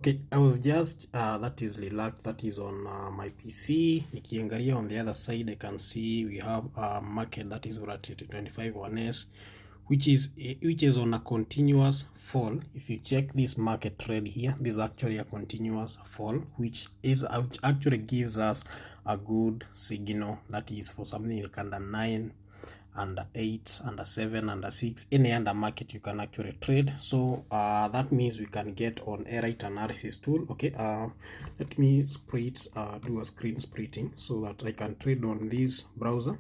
Okay, I was just that is relaxed, that is on my PC. Nikiangalia on the other side, I can see we have a market that is volatility 25 1s, which is on a continuous fall. If you check this market trade here, this is actually a continuous fall, which actually gives us a good signal. That is for something like under 9, under 8, under 7, under 6, any under market you can actually trade. So that means we can get on a right analysis tool. Okay, let me split do a screen splitting so that I can trade on this browser,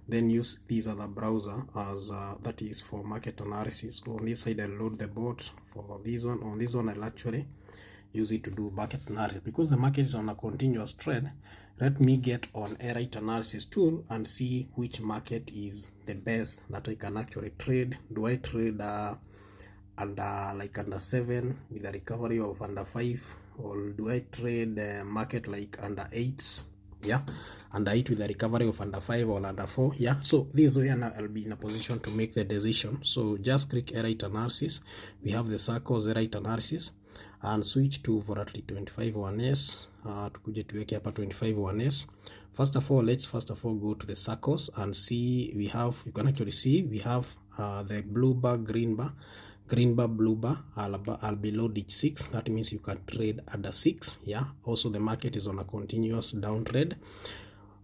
then use this other browser as that is for market analysis. So on this side I'll load the bot for this one. On this one I'll actually use it to do market analysis. Because the market is on a continuous trade, let me get on a right analysis tool and see which market is the best that I can actually trade. Do I trade under 7 with a recovery of under 5, or do I trade market like under 8? Yeah, under 8 with a recovery of under 5 or under 4. Yeah, so this way I'll be in a position to make the decision. So just click a right analysis. We have the circles a right analysis, and switch to volatility 25 1s. Tukuje tuweke hapa 25 1s. First of all, let's go to the circles and see. We have, you can actually see we have the blue bar, green bar, blue bar are below digit 6. That means you can trade under 6. Yeah, also the market is on a continuous down trade.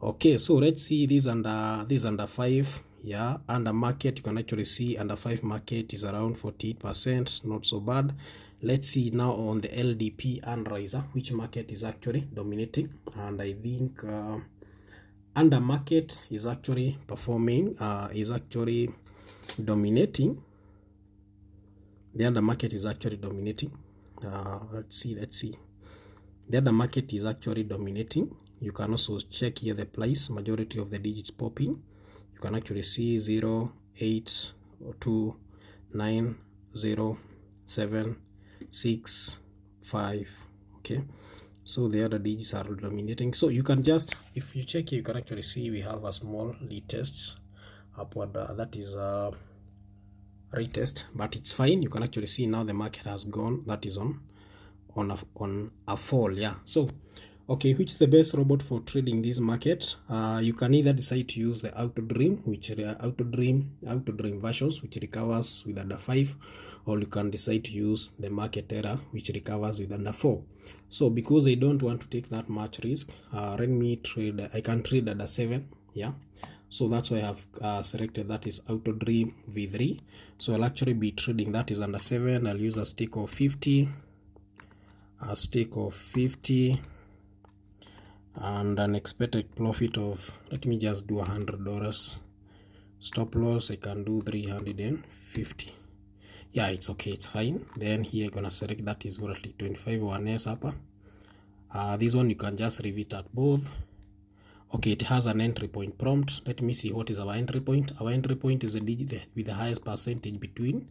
Okay, so let's see this under 5. Yeah, under market you can actually see under 5 market is around 48%, not so bad. Let's see now on the LDP and riser which market is actually dominating, and I think under market is actually performing, is actually dominating. The under market is actually dominating. Let's see. The other market is actually dominating. You can also check here the price, majority of the digits popping. You can actually see 0, 8, 2, 9, 0, 7, 6, 5. Okay, so the other digits are dominating. So you can just, if you check here, you can actually see we have a small retest upward. That is retest, but it's fine. You can actually see now the market has gone, that is on a fall. Yeah, so okay, which is the best robot for trading this market? You can either decide to use the auto dream versions, which recovers with under 5, or you can decide to use the market error, which recovers with under 4. So because I don't want to take that much risk, let me trade, I can trade under 7. Yeah, so that's why I have selected that is auto dream v3. So I'll actually be trading that is under 7. I'll use a stake of 50, and an expected profit of, let me just do $100. Stop loss I can do 350. Yeah, it's okay, it's fine. Then here I'm gonna select that is volatility 25 1s upper. This one you can just leave it at both. Okay, it has an entry point prompt. Let me see what is our entry point. Our entry point is a digit with the highest percentage between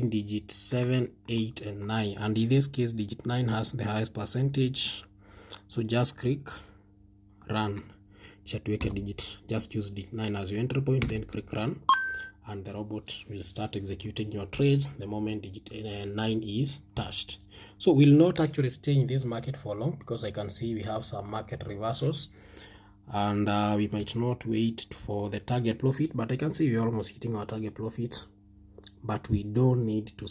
digit 7, 8, and 9, and in this case digit 9 has the highest percentage. So just click run. Shatuweke digit, just use digit 9 as your entry point, then click run, and the robot will start executing your trades the moment digit 9 is touched. So we'll not actually stay in this market for long, because I can see we have some market reversals, and we might not wait for the target profit, but I can see we're almost hitting our target profit. But we don't need to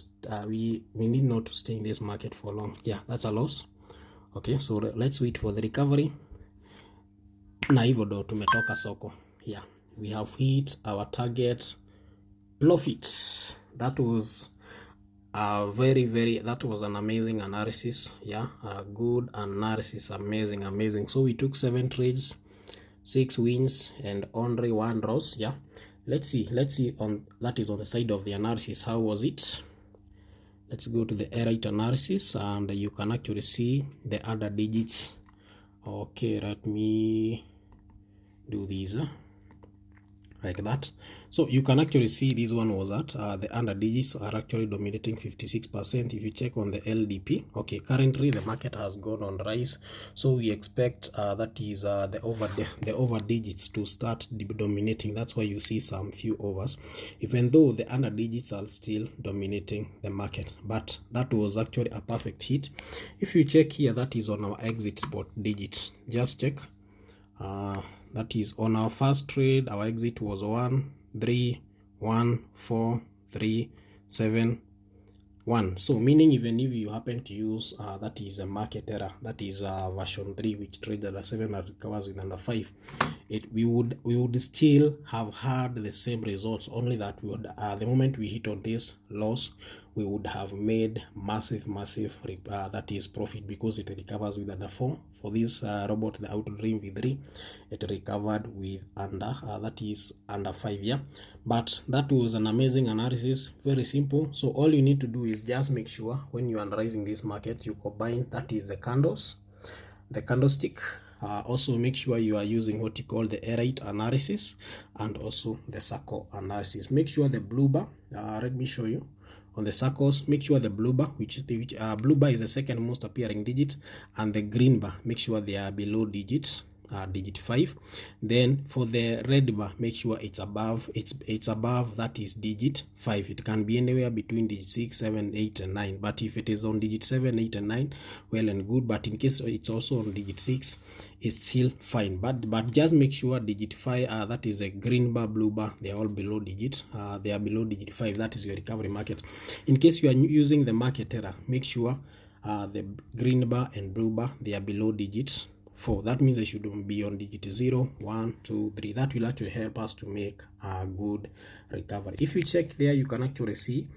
we need not to stay in this market for long. Yeah, that's a loss. Okay, so let's wait for the recovery. Na hivyo ndo tumetoka soko. Yeah, we have hit our target profits. That was that was an amazing analysis. Yeah, a good analysis. Amazing. So we took 7 trades, 6 wins, and only 1 loss. Yeah, let's see on that is on the side of the analysis. How was it? Let's go to the right analysis, and you can actually see the other digits. Okay, let me do these. like that. So you can actually see this one was at the under digits are actually dominating 56%. If you check on the LDP, okay, currently the market has gone on rise, so we expect that is the over digits to start dominating. That's why you see some few overs, even though the under digits are still dominating the market. But that was actually a perfect hit. If you check here, that is on our exit spot digit. Just check. That is on our first trade, our exit was 1 3 1 4 3 7 1. So meaning even if you happen to use that is a market error, that is version 3, which traded at 7 and recovers with under 5, we would still have had the same results, only that we would the moment we hit on this loss, we would have made massive that is profit, because it recovers with under 4. For this robot, the Auto Dream V3, it recovered with under that is under 5. Yeah, but that was an amazing analysis, very simple. So all you need to do is just make sure when you are analyzing this market, you combine that is the candles, the candlestick. Also make sure you are using what you call the A8 analysis and also the circle analysis. Make sure the blue bar, let me show you on the circles, make sure the blue bar, which blue bar is the second most appearing digit, and the green bar, make sure they are below digit 5. Then for the red bar, make sure it's above that is digit 5. It can be anywhere between digit 6, 7, 8 and 9, but if it is on digit 7, 8 and 9, well and good. But in case it's also on digit 6, it's still fine. But just make sure digit 5, that is a green bar, blue bar, they are all below digit, they are below digit 5. That is your recovery market. In case you are using the market error, make sure the green bar and blue bar, they are below digits 4. That means they should be on digit 0, 1, 2, 3. That will actually help us to make a good recovery. If you check there, you can actually see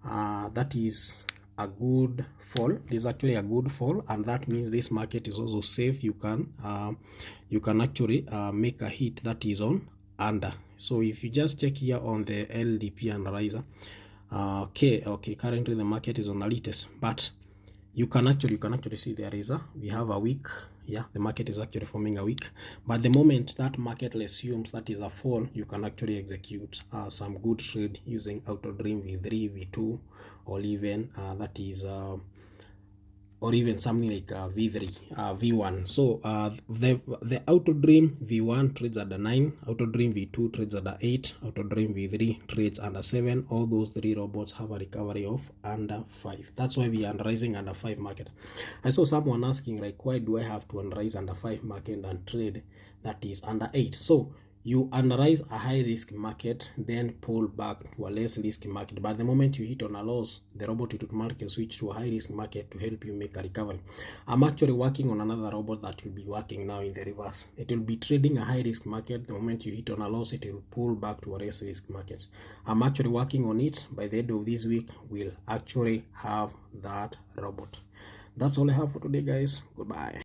that is a good fall. It is actually a good fall, and that means this market is also safe. You can actually make a hit that is on under. So if you just check here on the LDP analyzer, okay, currently the market is on a latest, but you can actually see there is we have a week. Yeah, the market is actually forming a week, but the moment that market assumes that is a fall, you can actually execute some good trade using Auto Dream V3, V2, or even that is or even something like V3, V1. So the Auto Dream V1 trades at the 9, Auto Dream V2 trades at the 8, Auto Dream V3 trades under 7. All those 3 robots have a recovery of under 5. That's why we are analyzing under 5 market. I saw someone asking, like, why do I have to analyze under 5 market and trade that is under 8? So you analyze a high risk market, then pull back to a less risky market. But the moment you hit on a loss, the robot automatically can switch to a high risk market to help you make a recovery. I'm actually working on another robot that will be working now in the reverse. It will be trading a high risk market. The moment you hit on a loss, it will pull back to a less risk market. I'm actually working on it. By the end of this week, we'll actually have that robot. That's all I have for today, guys. Goodbye.